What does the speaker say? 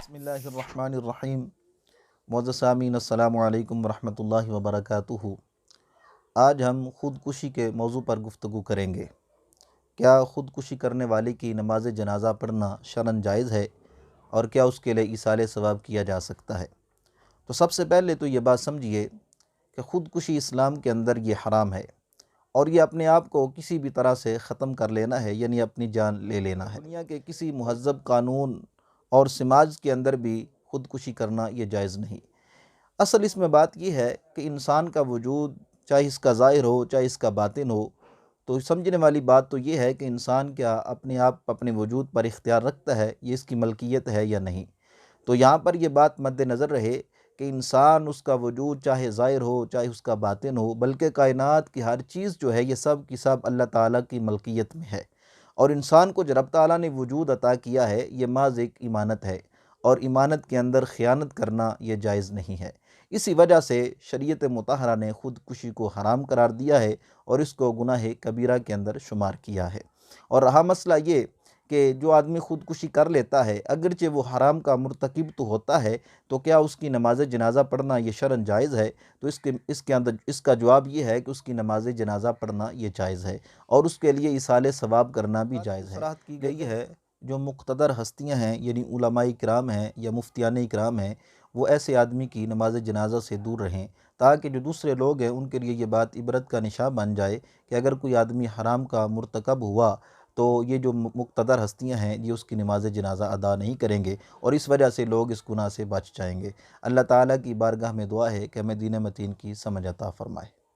بسم اللہ الرحمن الرحیم۔ معزز سامعین، السلام علیکم ورحمۃ اللہ وبرکاتہ۔ آج ہم خودکشی کے موضوع پر گفتگو کریں گے۔ کیا خودکشی کرنے والے کی نماز جنازہ پڑھنا شرعاً جائز ہے، اور کیا اس کے لیے ایصال ثواب کیا جا سکتا ہے؟ تو سب سے پہلے تو یہ بات سمجھیے کہ خودکشی اسلام کے اندر یہ حرام ہے، اور یہ اپنے آپ کو کسی بھی طرح سے ختم کر لینا ہے، یعنی اپنی جان لے لینا ہے۔ دنیا کے کسی مہذب قانون اور سماج کے اندر بھی خودکشی کرنا یہ جائز نہیں۔ اصل اس میں بات یہ ہے کہ انسان کا وجود، چاہے اس کا ظاہر ہو چاہے اس کا باطن ہو، تو سمجھنے والی بات تو یہ ہے کہ انسان کیا اپنے آپ اپنے وجود پر اختیار رکھتا ہے، یہ اس کی ملکیت ہے یا نہیں۔ تو یہاں پر یہ بات مد نظر رہے کہ انسان، اس کا وجود چاہے ظاہر ہو چاہے اس کا باطن ہو، بلکہ کائنات کی ہر چیز جو ہے یہ سب کی سب اللہ تعالیٰ کی ملکیت میں ہے، اور انسان کو جو رب تعالیٰ نے وجود عطا کیا ہے یہ محض ایک امانت ہے، اور امانت کے اندر خیانت کرنا یہ جائز نہیں ہے۔ اسی وجہ سے شریعت مطہرہ نے خودکشی کو حرام قرار دیا ہے، اور اس کو گناہ کبیرہ کے اندر شمار کیا ہے۔ اور رہا مسئلہ یہ کہ جو آدمی خودکشی کر لیتا ہے، اگرچہ وہ حرام کا مرتکب تو ہوتا ہے، تو کیا اس کی نماز جنازہ پڑھنا یہ شرعاً جائز ہے؟ تو اس کا جواب یہ ہے کہ اس کی نماز جنازہ پڑھنا یہ جائز ہے، اور اس کے لیے ایصال ثواب کرنا بھی جائز ہے۔ صراحت کی گئی ہے جو مقتدر ہستیاں ہیں، یعنی علماء کرام ہیں یا مفتیان کرام ہیں، وہ ایسے آدمی کی نماز جنازہ سے دور رہیں، تاکہ جو دوسرے لوگ ہیں ان کے لیے یہ بات عبرت کا نشاں بن جائے کہ اگر کوئی آدمی حرام کا مرتکب ہوا تو یہ جو مقتدر ہستیاں ہیں یہ اس کی نماز جنازہ ادا نہیں کریں گے، اور اس وجہ سے لوگ اس گناہ سے بچ جائیں گے۔ اللہ تعالیٰ کی بارگاہ میں دعا ہے کہ ہمیں دین متین کی سمجھ عطا فرمائے۔